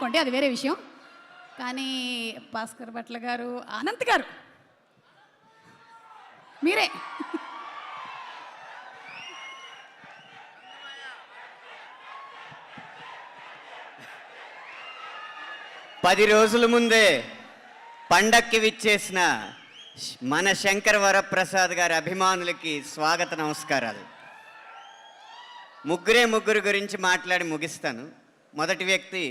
అనుకోండి, అది వేరే విషయం. కానీ భాస్కర్ భట్ల గారు, అనంత్ గారు, మీరే. పది రోజుల ముందే పండక్కి విచ్చేసిన మన శంకర్ వరప్రసాద్ గారి అభిమానులకి స్వాగత నమస్కారాలు. ముగ్గురు గురించి మాట్లాడి ముగిస్తాను. మొదటి వ్యక్తి,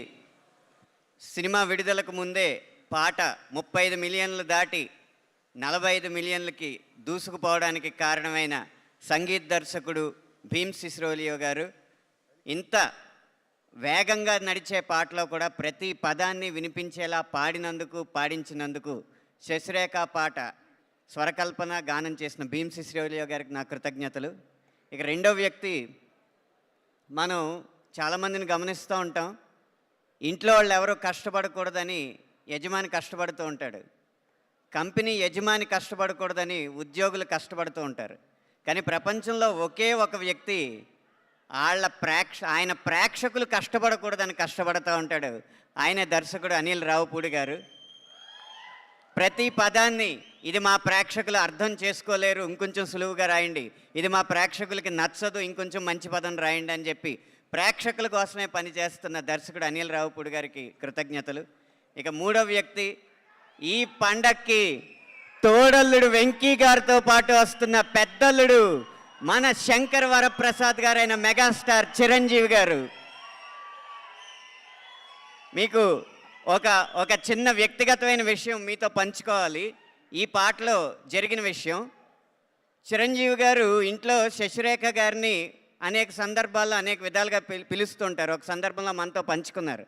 సినిమా విడుదలకు ముందే పాట 35 మిలియన్లు దాటి 45 మిలియన్లకి దూసుకుపోవడానికి కారణమైన సంగీత దర్శకుడు భీమ్ సిస్రోలియో గారు. ఇంత వేగంగా నడిచే పాటలో కూడా ప్రతి పదాన్ని వినిపించేలా పాడించినందుకు శశిరేఖ పాట స్వరకల్పన గానం చేసిన భీమ్ సిస్రోలియో గారికి నా కృతజ్ఞతలు. ఇక రెండో వ్యక్తి, మనం చాలామందిని గమనిస్తూ ఉంటాం, ఇంట్లో వాళ్ళు ఎవరో కష్టపడకూడదని యజమాని కష్టపడుతూ ఉంటాడు, కంపెనీ యజమాని కష్టపడకూడదని ఉద్యోగులు కష్టపడుతూ ఉంటారు. కానీ ప్రపంచంలో ఒకే ఒక వ్యక్తి ఆయన ప్రేక్షకులు కష్టపడకూడదని కష్టపడుతూ ఉంటాడు. ఆయన దర్శకుడు అనిల్ రావుపూడి గారు. ప్రతి పదాన్ని ఇది మా ప్రేక్షకులు అర్థం చేసుకోలేరు, ఇంకొంచెం సులువుగా రాయండి, ఇది మా ప్రేక్షకులకి నచ్చదు, ఇంకొంచెం మంచి పదం రాయండి అని చెప్పి ప్రేక్షకుల కోసమే పనిచేస్తున్న దర్శకుడు అనిల్ రావుపూడి గారికి కృతజ్ఞతలు. ఇక మూడో వ్యక్తి, ఈ పండక్కి తోడల్లుడు వెంకీ గారితో పాటు వస్తున్న పెద్దల్లుడు మన శంకర్ వరప్రసాద్ గారైన మెగాస్టార్ చిరంజీవి గారు. మీకు ఒక చిన్న వ్యక్తిగతమైన విషయం మీతో పంచుకోవాలి. ఈ పాటలో జరిగిన విషయం, చిరంజీవి గారు ఇంట్లో శశిరేఖ గారిని అనేక సందర్భాల్లో అనేక విధాలుగా పిలుస్తుంటారు. ఒక సందర్భంలో మనతో పంచుకున్నారు.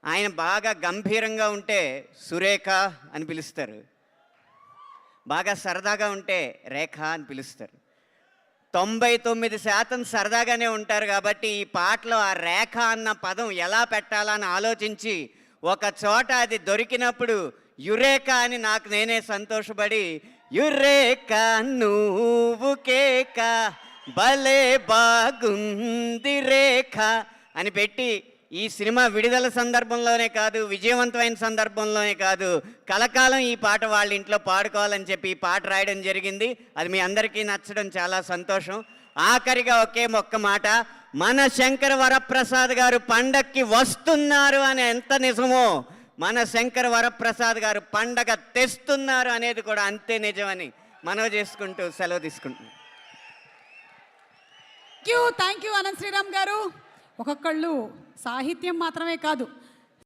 ఆయన బాగా గంభీరంగా ఉంటే సురేఖ అని పిలుస్తారు, బాగా సరదాగా ఉంటే రేఖ అని పిలుస్తారు. 99% సరదాగానే ఉంటారు. కాబట్టి ఈ పాటలో ఆ రేఖ అన్న పదం ఎలా పెట్టాలా అని ఆలోచించి ఒక చోట అది దొరికినప్పుడు యురేఖ అని నాకు నేనే సంతోషపడి, యురేఖ నువ్వు కేక భలే బాగుంది రేఖ అని పెట్టి ఈ సినిమా విడుదల సందర్భంలోనే కాదు, విజయవంతమైన సందర్భంలోనే కాదు, కలకాలం ఈ పాట వాళ్ళ ఇంట్లో పాడుకోవాలని చెప్పి ఈ పాట రాయడం జరిగింది. అది మీ అందరికీ నచ్చడం చాలా సంతోషం. ఆఖరిగా ఒక్క మాట, మన శంకర్ వరప్రసాద్ గారు పండక్కి వస్తున్నారు అని ఎంత నిజమో, మన శంకర్ వరప్రసాద్ గారు పండగ తెస్తున్నారు అనేది కూడా అంతే నిజమని మనవి చేసుకుంటూ సెలవు తీసుకుంటున్నాను. థ్యాంక్ యూ అనంత్ శ్రీరామ్ గారు. ఒక్కొక్కళ్ళు సాహిత్యం మాత్రమే కాదు,